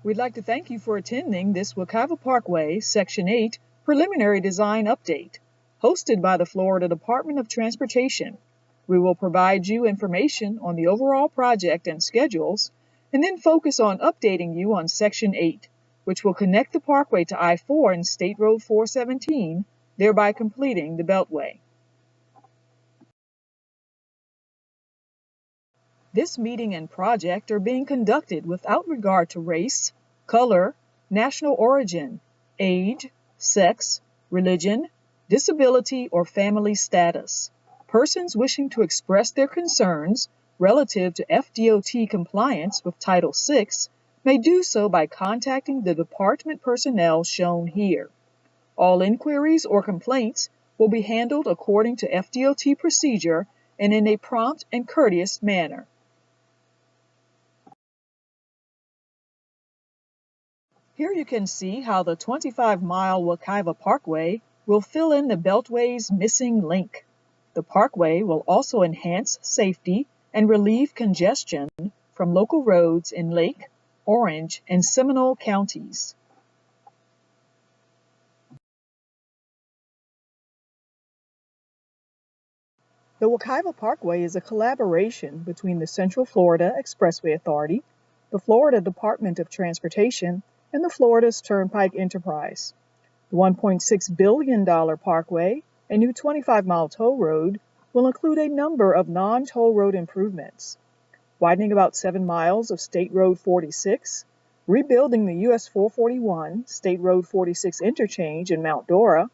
We'd like to thank you for attending this Wekiva Parkway Section 8 Preliminary Design Update, hosted by the Florida Department of Transportation. We will provide you information on the overall project and schedules, and then focus on updating you on Section 8, which will connect the parkway to I-4 and State Road 417, thereby completing the Beltway. This meeting and project are being conducted without regard to race, color, national origin, age, sex, religion, disability, or family status. Persons wishing to express their concerns relative to FDOT compliance with Title VI may do so by contacting the department personnel shown here. All inquiries or complaints will be handled according to FDOT procedure and in a prompt and courteous manner. Here you can see how the 25-mile Wekiva Parkway will fill in the Beltway's missing link. The parkway will also enhance safety and relieve congestion from local roads in Lake, Orange, and Seminole counties. The Wekiva Parkway is a collaboration between the Central Florida Expressway Authority, the Florida Department of Transportation, and the Florida's Turnpike Enterprise. The $1.6 billion parkway, a new 25-mile toll road, will include a number of non-toll road improvements, widening about 7 miles of State Road 46, rebuilding the US 441 State Road 46 interchange in Mount Dora,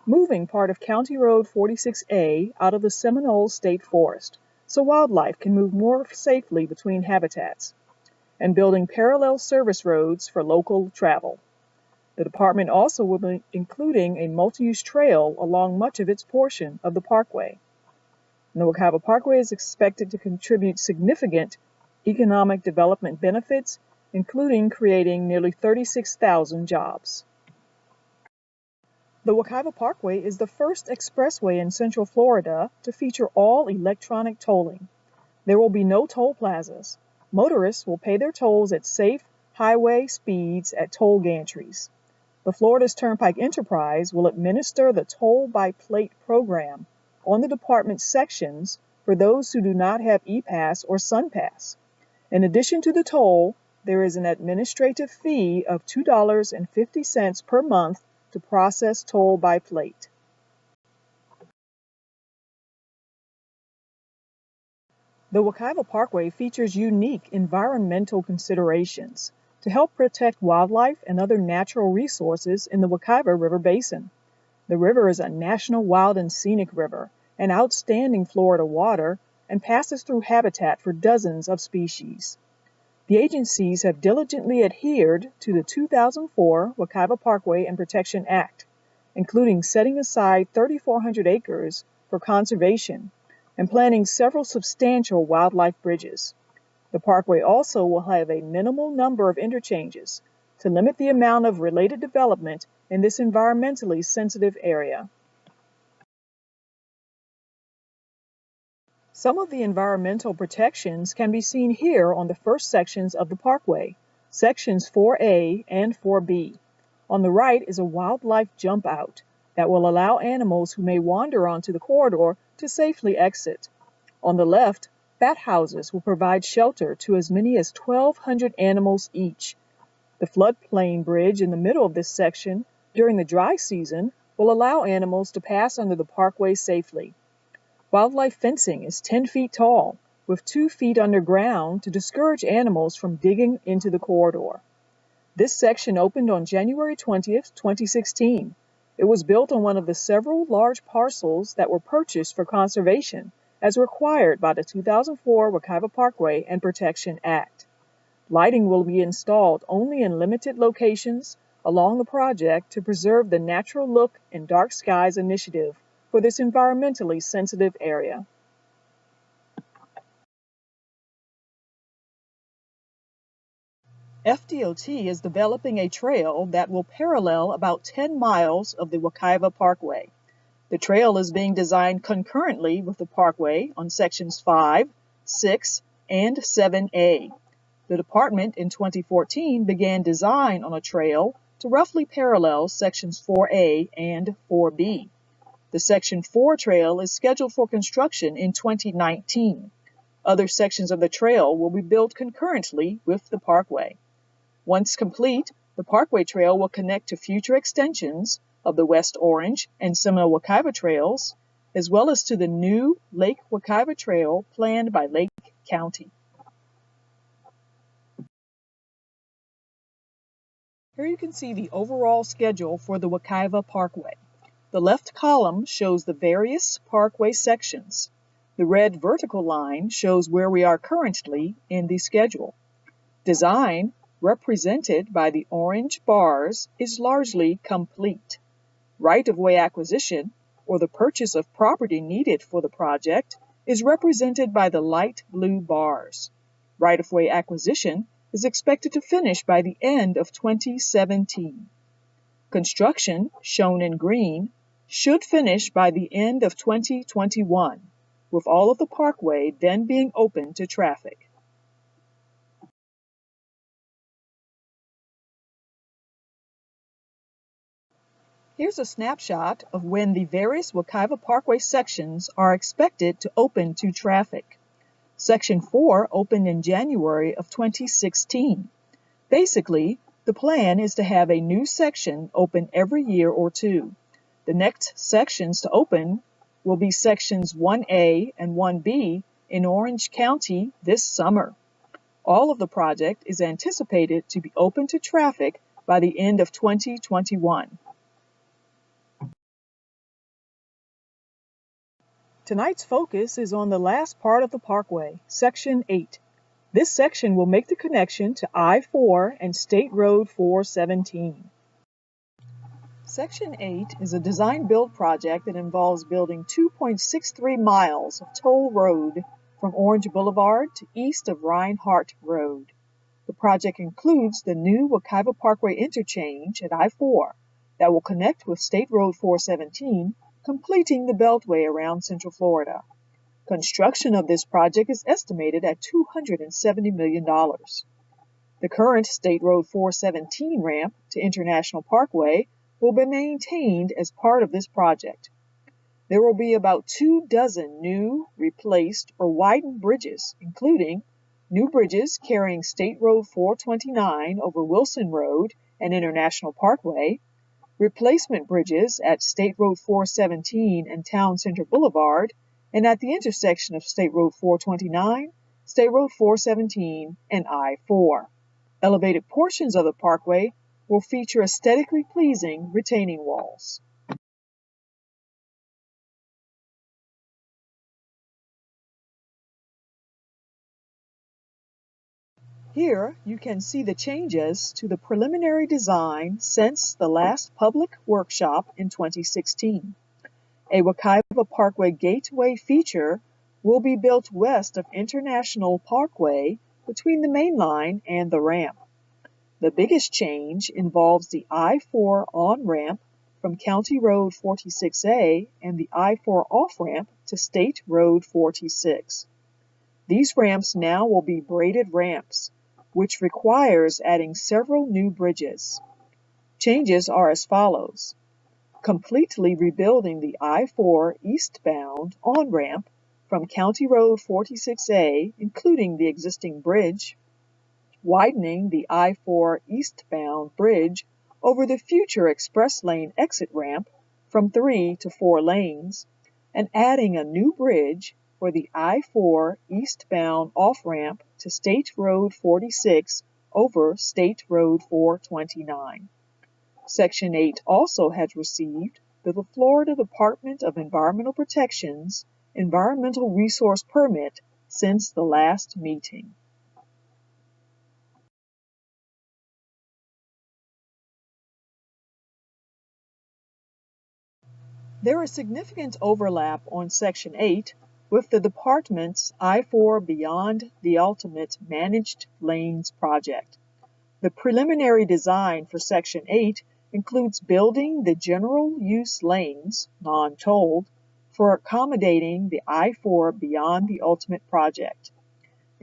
moving part of County Road 46A out of the Seminole State Forest so wildlife can move more safely between habitats, and building parallel service roads for local travel. The department also will be including a multi-use trail along much of its portion of the parkway. And the Wekiva Parkway is expected to contribute significant economic development benefits, including creating nearly 36,000 jobs. The Wekiva Parkway is the first expressway in Central Florida to feature all electronic tolling. There will be no toll plazas. Motorists will pay their tolls at safe highway speeds at toll gantries. The Florida's Turnpike Enterprise will administer the Toll by Plate program on the department's sections for those who do not have E-Pass or SunPass. In addition to the toll, there is an administrative fee of $2.50 per month to process toll by plate. The Wekiva Parkway features unique environmental considerations to help protect wildlife and other natural resources in the Wekiva River Basin. The river is a national wild and scenic river, an outstanding Florida water, and passes through habitat for dozens of species. The agencies have diligently adhered to the 2004 Wekiva Parkway and Protection Act, including setting aside 3,400 acres for conservation and planning several substantial wildlife bridges. The parkway also will have a minimal number of interchanges to limit the amount of related development in this environmentally sensitive area. Some of the environmental protections can be seen here on the first sections of the parkway, sections 4A and 4B. On the right is a wildlife jump out that will allow animals who may wander onto the corridor to safely exit. On the left, bat houses will provide shelter to as many as 1,200 animals each. The floodplain bridge in the middle of this section during the dry season will allow animals to pass under the parkway safely. Wildlife fencing is 10 feet tall, with 2 feet underground to discourage animals from digging into the corridor. This section opened on January 20th, 2016. It was built on one of the several large parcels that were purchased for conservation, as required by the 2004 Wekiva Parkway and Protection Act. Lighting will be installed only in limited locations along the project to preserve the natural look and dark skies initiative for this environmentally sensitive area. FDOT is developing a trail that will parallel about 10 miles of the Wekiva Parkway. The trail is being designed concurrently with the parkway on sections 5, 6, and 7A. The department in 2014 began design on a trail to roughly parallel sections 4A and 4B. The Section 4 trail is scheduled for construction in 2019. Other sections of the trail will be built concurrently with the Parkway. Once complete, the Parkway Trail will connect to future extensions of the West Orange and Seminole Wekiva trails, as well as to the new Lake Wekiva Trail planned by Lake County. Here you can see the overall schedule for the Wekiva Parkway. The left column shows the various Parkway sections. The red vertical line shows where we are currently in the schedule. Design, represented by the orange bars, is largely complete. Right-of-way acquisition, or the purchase of property needed for the project, is represented by the light blue bars. Right-of-way acquisition is expected to finish by the end of 2017. Construction, shown in green, should finish by the end of 2021, with all of the parkway then being open to traffic. Here's a snapshot of when the various Wekiva Parkway sections are expected to open to traffic. Section 4 opened in January of 2016. Basically, the plan is to have a new section open every year or two. The next sections to open will be sections 1A and 1B in Orange County this summer. All of the project is anticipated to be open to traffic by the end of 2021. Tonight's focus is on the last part of the Parkway, Section 8. This section will make the connection to I-4 and State Road 417. Section 8 is a design-build project that involves building 2.63 miles of toll road from Orange Boulevard to east of Reinhardt Road. The project includes the new Wekiva Parkway interchange at I-4 that will connect with State Road 417, completing the beltway around Central Florida. Construction of this project is estimated at $270 million. The current State Road 417 ramp to International Parkway will be maintained as part of this project. There will be about 24 new, replaced, or widened bridges, including new bridges carrying State Road 429 over Wilson Road and International Parkway, replacement bridges at State Road 417 and Town Center Boulevard, and at the intersection of State Road 429, State Road 417, and I-4. Elevated portions of the parkway will feature aesthetically pleasing retaining walls. Here you can see the changes to the preliminary design since the last public workshop in 2016. A Wekiva Parkway Gateway feature will be built west of International Parkway between the main line and the ramp. The biggest change involves the I-4 on-ramp from County Road 46A and the I-4 off-ramp to State Road 46. These ramps now will be braided ramps, which requires adding several new bridges. Changes are as follows: completely rebuilding the I-4 eastbound on-ramp from County Road 46A, including the existing bridge, widening the I-4 eastbound bridge over the future express lane exit ramp from 3 to 4 lanes, and adding a new bridge for the I-4 eastbound off-ramp to State Road 46 over State Road 429. Section 8 also has received the Florida Department of Environmental Protection's Environmental Resource Permit since the last meeting. There is significant overlap on Section 8 with the department's I-4 Beyond the Ultimate Managed Lanes project. The preliminary design for Section 8 includes building the general use lanes, non-tolled, for accommodating the I-4 Beyond the Ultimate project.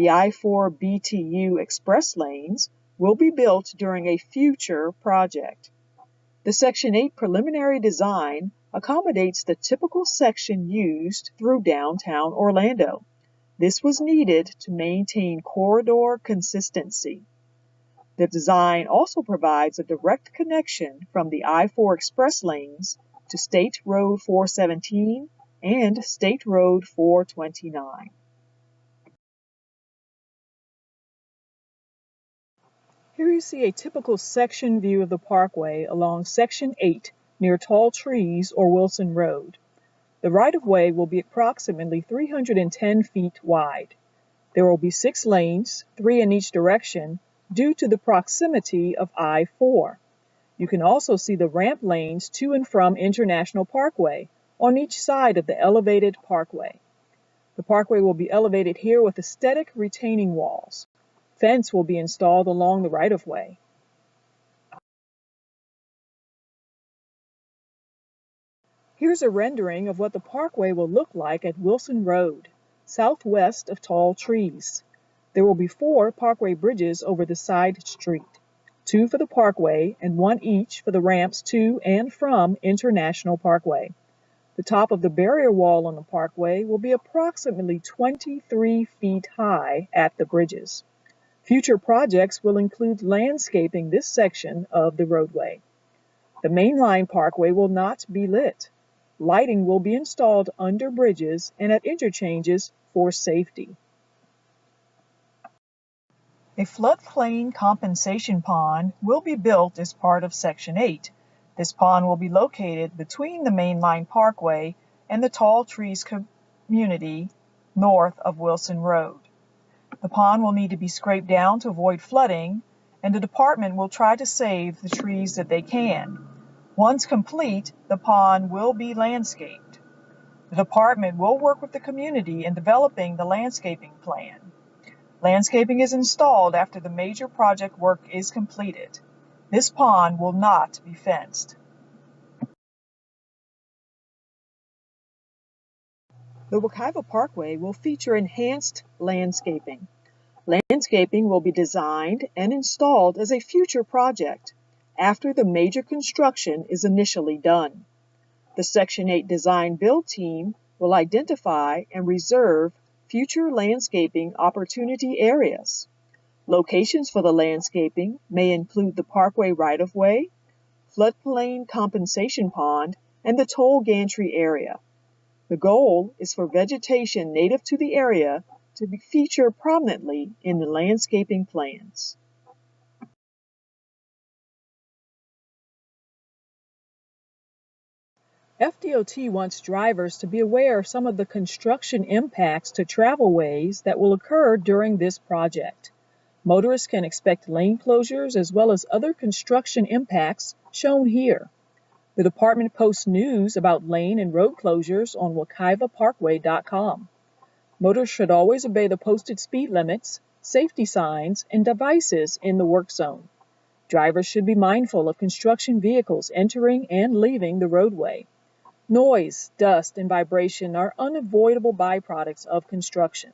The I-4 BTU express lanes will be built during a future project. The Section 8 preliminary design accommodates the typical section used through downtown Orlando. This was needed to maintain corridor consistency. The design also provides a direct connection from the I-4 express lanes to State Road 417 and State Road 429. Here you see a typical section view of the parkway along Section 8 near Tall Trees or Wilson Road. The right-of-way will be approximately 310 feet wide. There will be 6 lanes, 3 in each direction, due to the proximity of I-4. You can also see the ramp lanes to and from International Parkway on each side of the elevated parkway. The parkway will be elevated here with aesthetic retaining walls. Fence will be installed along the right-of-way. Here's a rendering of what the parkway will look like at Wilson Road, southwest of Tall Trees. There will be 4 parkway bridges over the side street, 2 for the parkway and 1 each for the ramps to and from International Parkway. The top of the barrier wall on the parkway will be approximately 23 feet high at the bridges. Future projects will include landscaping this section of the roadway. The mainline parkway will not be lit. Lighting will be installed under bridges and at interchanges for safety. A floodplain compensation pond will be built as part of Section 8. This pond will be located between the mainline parkway and the Tall Trees community north of Wilson Road. The pond will need to be scraped down to avoid flooding, and the department will try to save the trees that they can. Once complete, the pond will be landscaped. The department will work with the community in developing the landscaping plan. Landscaping is installed after the major project work is completed. This pond will not be fenced. The Wekiva Parkway will feature enhanced landscaping. Landscaping will be designed and installed as a future project after the major construction is initially done. The Section 8 Design Build team will identify and reserve future landscaping opportunity areas. Locations for the landscaping may include the Parkway right-of-way, floodplain compensation pond, and the toll gantry area. The goal is for vegetation native to the area to be featured prominently in the landscaping plans. FDOT wants drivers to be aware of some of the construction impacts to travelways that will occur during this project. Motorists can expect lane closures as well as other construction impacts shown here. The department posts news about lane and road closures on wekivaparkway.com. Motorists should always obey the posted speed limits, safety signs, and devices in the work zone. Drivers should be mindful of construction vehicles entering and leaving the roadway. Noise, dust, and vibration are unavoidable byproducts of construction.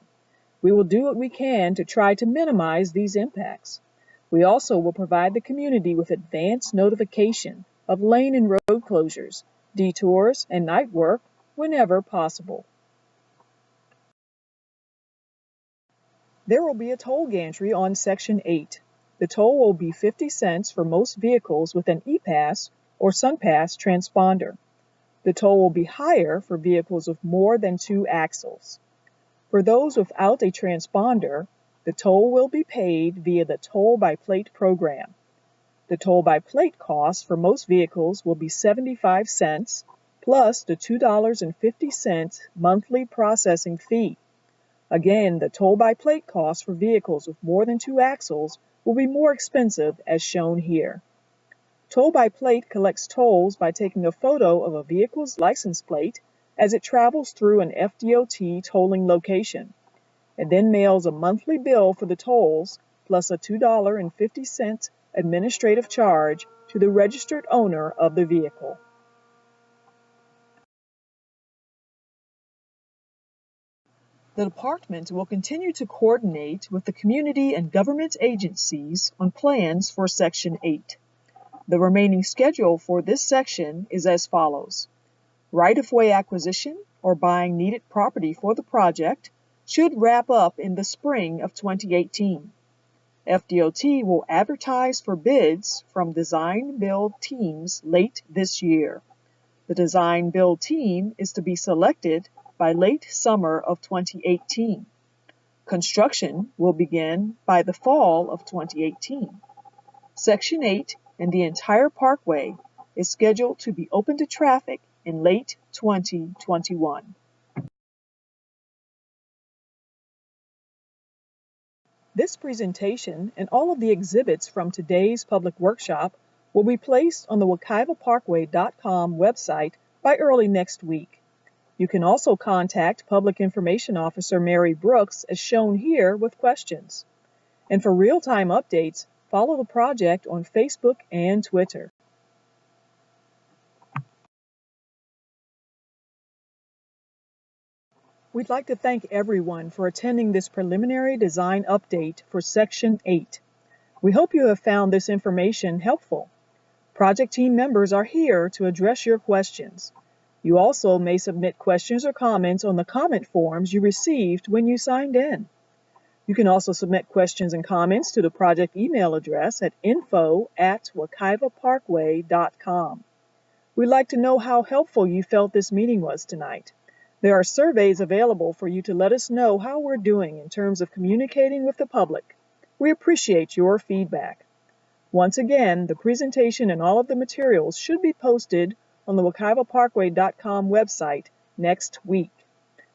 We will do what we can to try to minimize these impacts. We also will provide the community with advance notification of lane and road closures, detours, and night work whenever possible. There will be a toll gantry on Section 8. The toll will be 50 cents for most vehicles with an E-Pass or SunPass transponder. The toll will be higher for vehicles with more than 2 axles. For those without a transponder, the toll will be paid via the Toll by Plate program. The toll by plate cost for most vehicles will be 75 cents plus the $2.50 monthly processing fee. Again, the toll by plate cost for vehicles with more than 2 axles will be more expensive as shown here. Toll by plate collects tolls by taking a photo of a vehicle's license plate as it travels through an FDOT tolling location. It then mails a monthly bill for the tolls plus a $2.50 administrative charge to the registered owner of the vehicle. The department will continue to coordinate with the community and government agencies on plans for Section 8. The remaining schedule for this section is as follows. Right-of-way acquisition or buying needed property for the project should wrap up in the spring of 2018. FDOT will advertise for bids from design-build teams late this year. The design-build team is to be selected by late summer of 2018. Construction will begin by the fall of 2018. Section 8 and the entire parkway is scheduled to be open to traffic in late 2021. This presentation and all of the exhibits from today's public workshop will be placed on the WekivaParkway.com website by early next week. You can also contact Public Information Officer Mary Brooks as shown here with questions. And for real-time updates, follow the project on Facebook and Twitter. We'd like to thank everyone for attending this preliminary design update for Section 8. We hope you have found this information helpful. Project team members are here to address your questions. You also may submit questions or comments on the comment forms you received when you signed in. You can also submit questions and comments to the project email address at info@wekivaparkway.com. We'd like to know how helpful you felt this meeting was tonight. There are surveys available for you to let us know how we're doing in terms of communicating with the public. We appreciate your feedback. Once again, the presentation and all of the materials should be posted on the WekivaParkway.com website next week.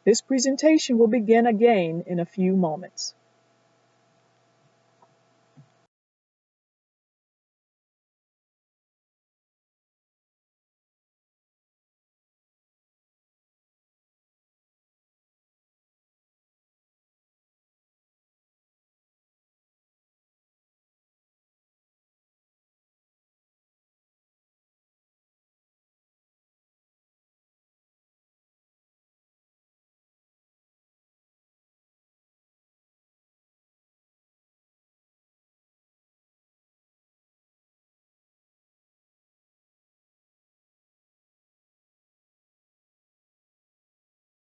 This presentation will begin again in a few moments.